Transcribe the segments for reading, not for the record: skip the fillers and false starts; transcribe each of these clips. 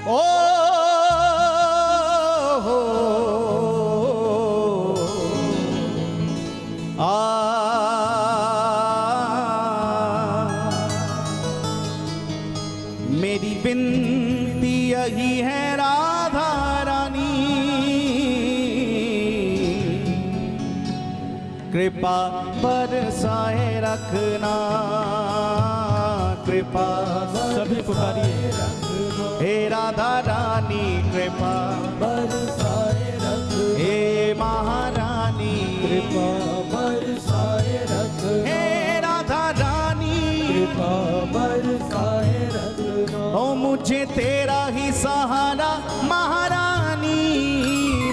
ओ हो मेरी विनती यही है राधा रानी, कृपा बरसाए रखना, कृपा सभी पुकारिए। हे राधा रानी कृपा बरसाए रखना, हे महारानी कृपा बरसाए रखना, हे राधा रानी कृपा बरसाए रखना। ओ मुझे तेरा ही सहारा महारानी,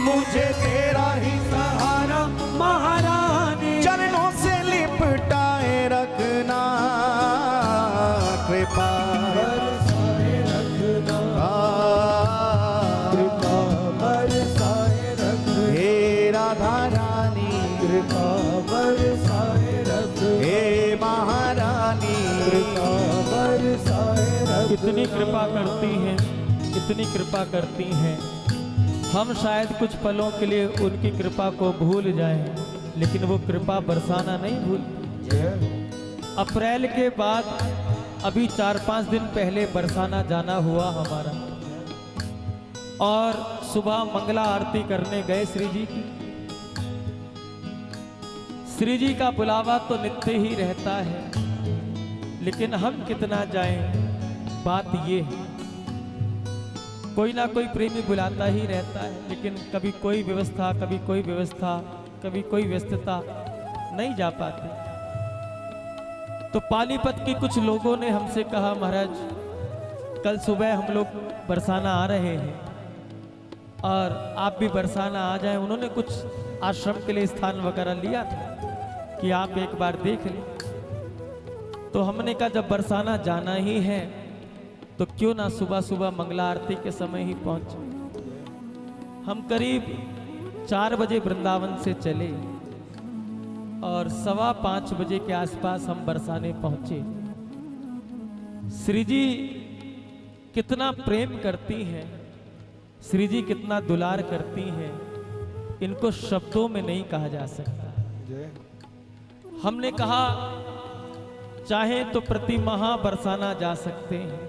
मुझे तेरा ही सहारा महारानी, चरणों से लिपटाए रखना, कृपा बरसाए रखना, कृपा बरसाए रखना, हे राधा रानी कृपा बरसाए रखना, हे महारानी कृपा बरसाए रखना। इतनी कृपा करती हैं, इतनी कृपा करती हैं, हम शायद कुछ पलों के लिए उनकी कृपा को भूल जाएं, लेकिन वो कृपा बरसाना नहीं भूलती। अप्रैल के बाद अभी 4-5 दिन पहले बरसाना जाना हुआ हमारा, और सुबह मंगला आरती करने गए श्री जी की। श्री जी का बुलावा तो नित्य ही रहता है, लेकिन हम कितना जाएं, बात ये है। कोई ना कोई प्रेमी बुलाता ही रहता है, लेकिन कभी कोई व्यवस्था, कभी कोई व्यवस्था, कभी कोई व्यस्तता, नहीं जा पाते। तो पानीपत के कुछ लोगों ने हमसे कहा, महाराज कल सुबह हम लोग बरसाना आ रहे हैं और आप भी बरसाना आ जाएं। उन्होंने कुछ आश्रम के लिए स्थान वगैरह लिया था कि आप एक बार देख लें। तो हमने कहा जब बरसाना जाना ही है तो क्यों ना सुबह सुबह मंगला आरती के समय ही पहुंचे। हम करीब 4 बजे वृंदावन से चले और 5:15 बजे के आसपास हम बरसाने पहुंचे। श्री जी कितना प्रेम करती हैं, श्री जी कितना दुलार करती हैं, इनको शब्दों में नहीं कहा जा सकता। हमने कहा चाहे तो प्रति माह बरसाना जा सकते हैं,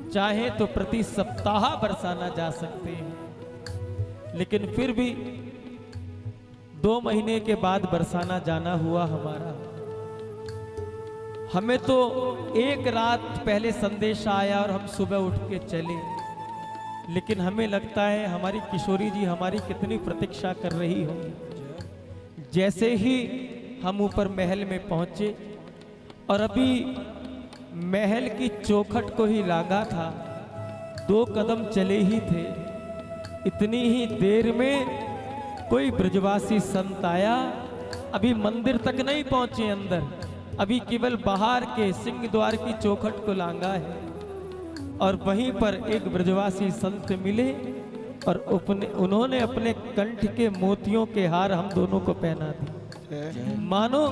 चाहे तो प्रति सप्ताह बरसाना जा सकते हैं, लेकिन फिर भी 2 महीने के बाद बरसाना जाना हुआ हमारा। हमें तो एक रात पहले संदेश आया और हम सुबह उठ के चले, लेकिन हमें लगता है हमारी किशोरी जी हमारी कितनी प्रतीक्षा कर रही होंगी। जैसे ही हम ऊपर महल में पहुंचे और अभी महल की चौखट को ही लांगा था, 2 कदम चले ही थे, इतनी ही देर में कोई ब्रजवासी संत आया। अभी मंदिर तक नहीं पहुंचे अंदर, अभी केवल बाहर के सिंह द्वार की चौखट को लांगा है, और वहीं पर एक ब्रजवासी संत मिले और उन्होंने अपने कंठ के मोतियों के हार हम दोनों को पहना दिए। मानो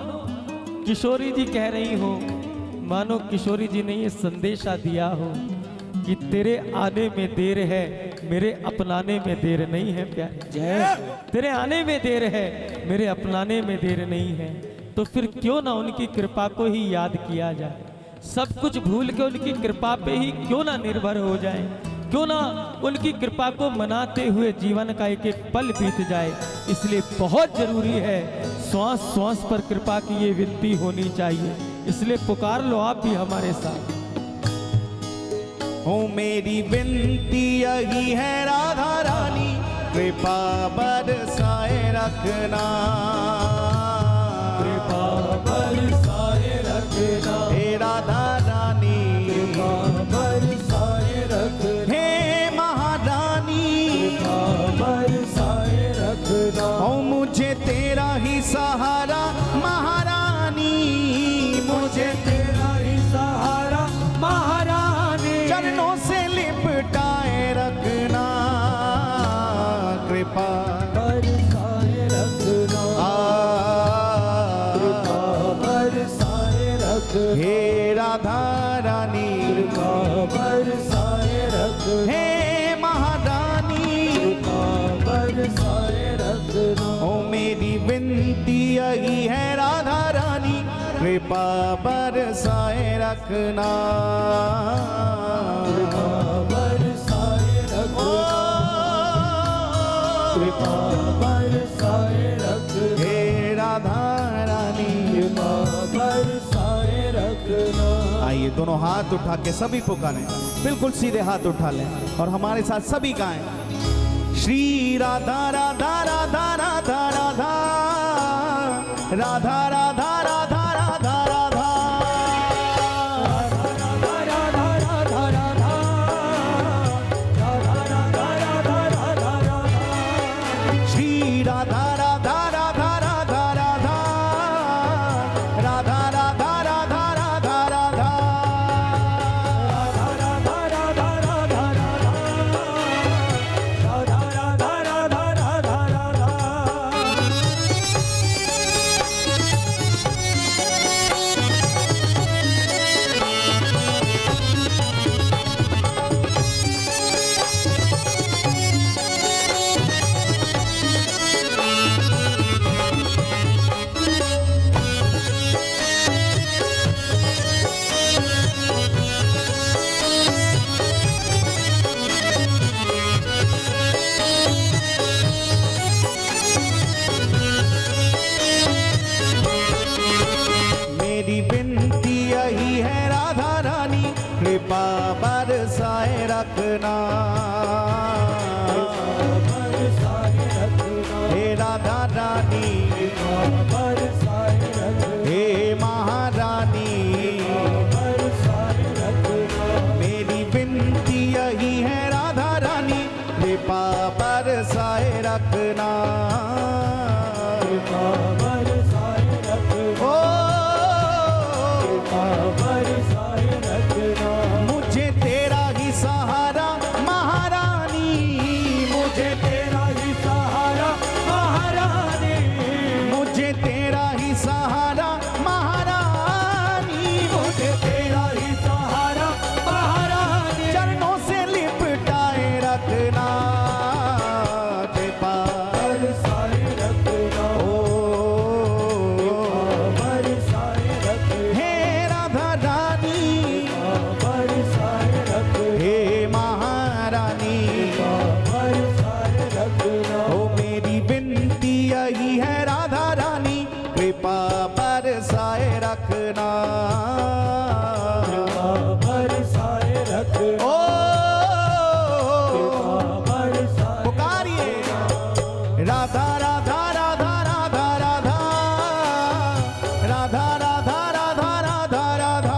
किशोरी जी कह रही हो, मानो किशोरी जी ने ये संदेशा दिया हो कि तेरे आने में देर है, मेरे अपनाने में देर नहीं है प्यारे। तेरे आने में देर है, मेरे अपनाने में देर नहीं है। तो फिर क्यों ना उनकी कृपा को ही याद किया जाए, सब कुछ भूल के उनकी कृपा पे ही क्यों ना निर्भर हो जाए, क्यों ना उनकी कृपा को मनाते हुए जीवन का एक एक पल बीत जाए। इसलिए बहुत जरूरी है, श्वास श्वास पर कृपा की ये विनती होनी चाहिए। इसलिए पुकार लो आप भी हमारे साथ। हो मेरी विनती यही है राधा रानी, कृपा बरसाए रखना, कृपा बरसाए रखना, हे राधा रानी कृपा बरसाए रखना, हे महारानी कृपा बरसाए रखना। हो मुझे तेरा ही सहारा महारानी, मुझे तेरा ही सहारा महारानी, चरणों से लिपटाए रखना, कृपा बरसाए रखना, कृपा बरसाए रखना, कृपा बरसाए रखना। बरसाए रखना, कृपा बरसाए रखना, हे राधा रानी कृपा बरसाए रखना। आइए दोनों हाथ उठा के सभी पुकारें, बिल्कुल सीधे हाथ उठा लें और हमारे साथ सभी गाएं। श्री राधा राधा राधा राधा राधा राधा राधा राधा राधा राधा श्री राधा राधा राधा राधा राधा राधा राधा राधा राधा राधा मेरी विनती यही है राधा रानी, कृपा बरसाए रखना। हे राधा रानी, हे महारानी, मेरी विनती यही है राधा रानी, कृपा बरसाए रखना। ओ मुझे तेरा ही सहारा महारानी, मुझे तेरा ही सहारा महारानी, मुझे तेरा ही सहारा महारानी, मुझे तेरा ही सहारा महारानी, चरणों से लिपटाए रखना। कृपा बरसाए रखना, हे राधा रानी, बरसाए रखना, हे महारानी, बरसाए रखना, ओ मेरी विनती यही है राधा रानी, कृपा बरसाए रखना। बरसाए रखना, ओ बरसाए पुकारिए राधा राधा राधा राधा राधा राधा राधा राधा राधा राधा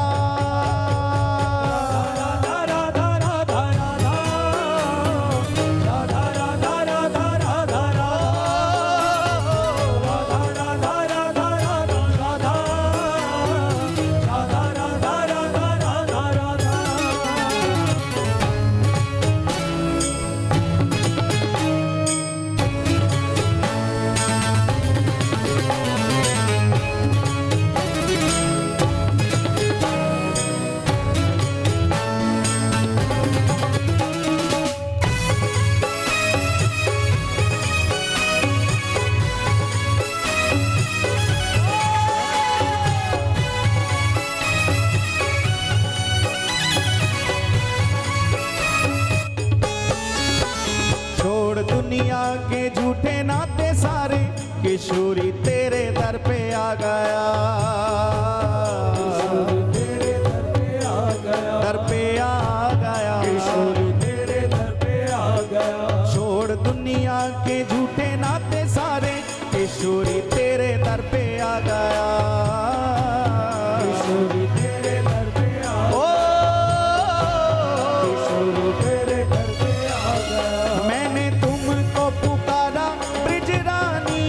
छोड़ दुनिया के झूठे नाते सारे, किशोरी तेरे दर पे आ गया, तेरे दर पे आ गया, दर पे आ गया, किशोरी तेरे दर पे आ गया, छोड़ दुनिया के झूठे नाते सारे, किशोरी तेरे दर पे आ गया, किशोरी तेरे दर पे आ ओ किशोरी तेरे दर पे आ गया, मैंने तुमको पुकारा ब्रिज रानी,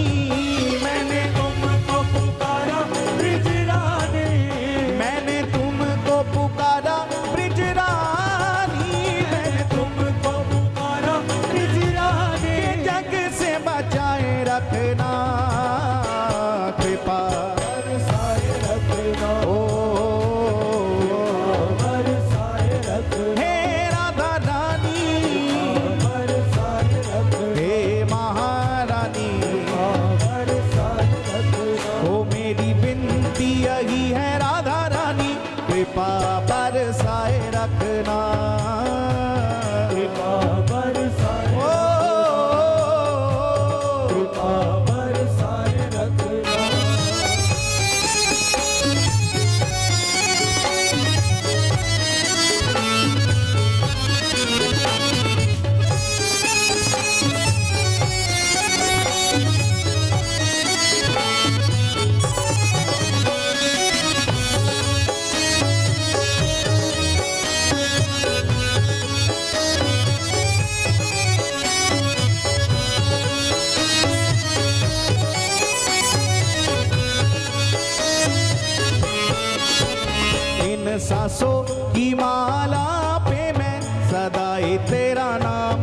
मैंने तुमको पुकारा ब्रिज रानी, मैंने तुमको पुकारा ब्रिज रानी, मैंने तुमको पुकारा ब्रिज रानी, जग से बचाए रखना।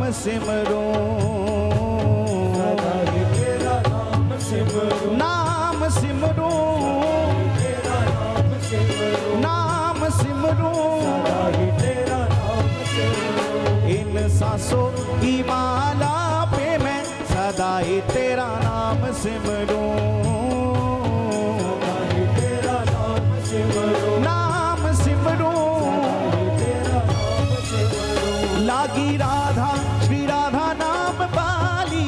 सिमरूं, सदा ही तेरा नाम सिमरूं, नाम सिमरूं, तेरा नाम सिमरूं, नाम सिमरूं, सदा ही तेरा नाम सिमरूं, इन सांसों की माला पे मैं सदा ही तेरा नाम सिमरूं, सदा ही तेरा नाम सिमरूं, नाम सिमरूं। तेरा नाम सिमरूं, लागी राधा श्री राधा नाम पाली,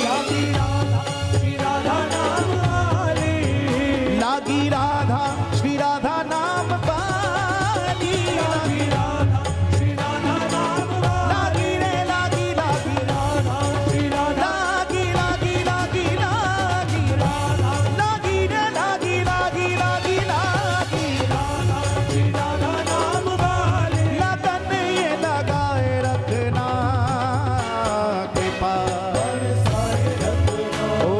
लागी राधा श्री राधा नाम वाली, लागी राधा श्री राधा नाम पाली, लागी राधा श्री राधा नाम वाली, लागी रे लागी लागी राधा श्री राधा, लागी लागी लागी लागी राधा लागी रे लागी लागी लागी लागी राधा श्री राधा नाम वाली, लगन ये लगाए रखना कृपा बरसाए रखना, ओ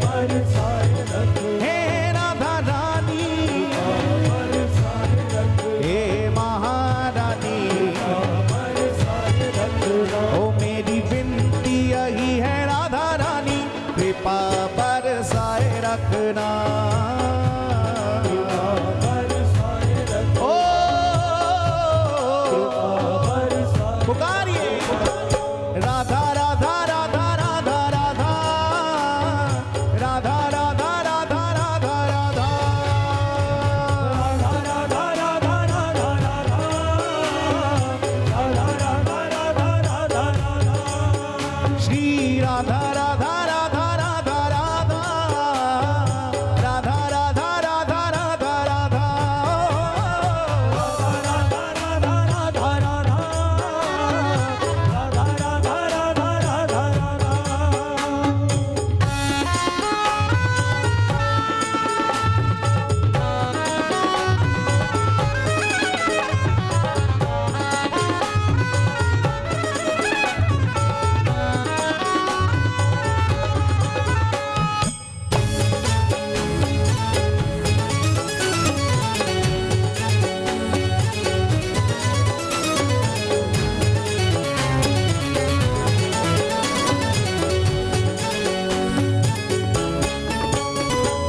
बरसाए रखना, हे राधा रानी, बरसाए रखना, हे महारानी, बरसाए रखना, ओ मेरी विनती यही है राधा रानी, कृपा बरसाए रखना, बरसाए रखना, ओ बरसाए पुकारिए राधा राधा राधा राधा राधा राधा राधा राधा राधा राधा राधा राधा राधा राधा राधा राधा राधा राधा श्री राधा राधा राधा राधा राधा राधा राधा राधा राधा राधा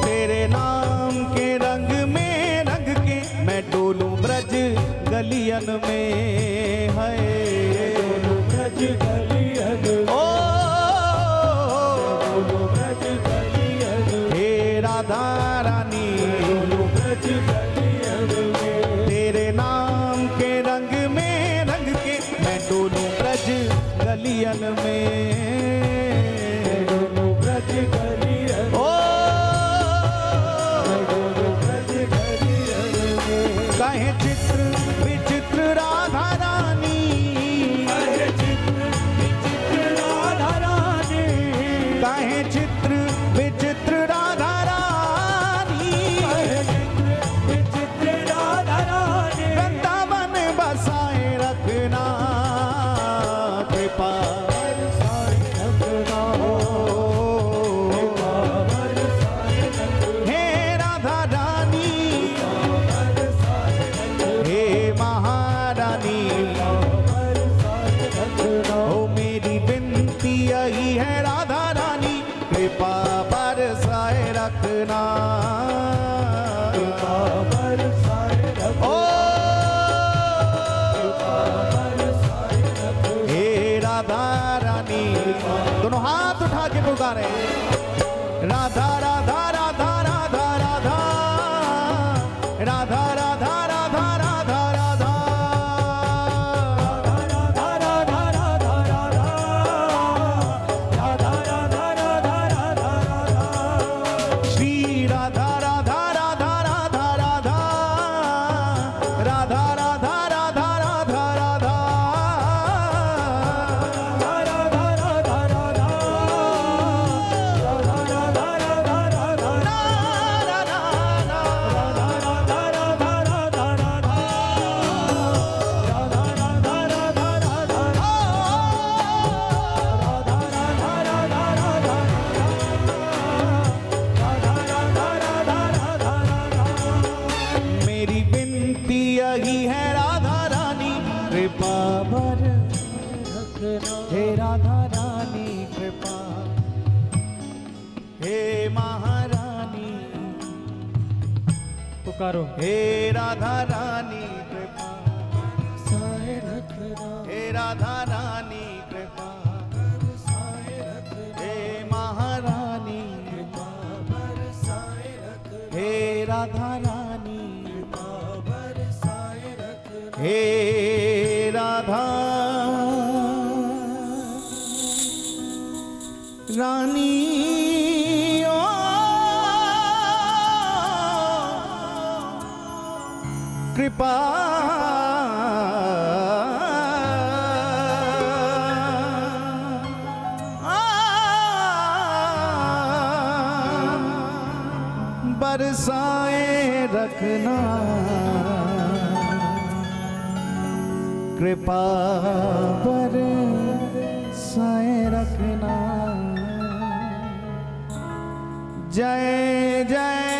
तेरे नाम के रंग में रंग के मैं डोलूं ब्रज गलियन में है ब्रज गलियन ओ ब्रज गलियन हे राधा रानी, ब्रज गलियन में तेरे नाम के रंग में रंग के मैं डोलूं ब्रज गलियन में ब्रज गलियन ओ ब्रज गलियन में कहे चित्र विचित्र राधा रानी, कहे चित्र विचित्र राधा रानी, कहे चित्र विचित्र राधा रानी, कहे चित्र विचित्र राधा रानी, वृंदावन बसाए रखना कृपा बरसाए रखना, बरसाए रखना, हे राधा रानी, बरसाए रखना, हे महारानी, बरसाए रखना, ओ मेरी विनती यही है राधा रानी, कृपा बरसाए रखना बरसाए रखना, ओ बरसाए रखना, हे राधा रानी, दोनों हाथ उठा के पुकारे राधा राधा राधा राधा राधा राधा राधा राधा राधा राधा राधा राधा राधा राधा, राधा राधा राधा राधा राधा, श्री राधा राधा राधा राधा राधा राधा राधा राधा राधा राधा राधा राधा राधा, राधा राधा राधा बर हे राधा रानी कृपा हे महारानी पुकारो हे राधा रानी कृपा हे राधा रानी कृपा हे महारानी हे राधा रानी हे राधा रानी ओ कृपा बरसाए रखना कृपा बरसाए रखना जय जय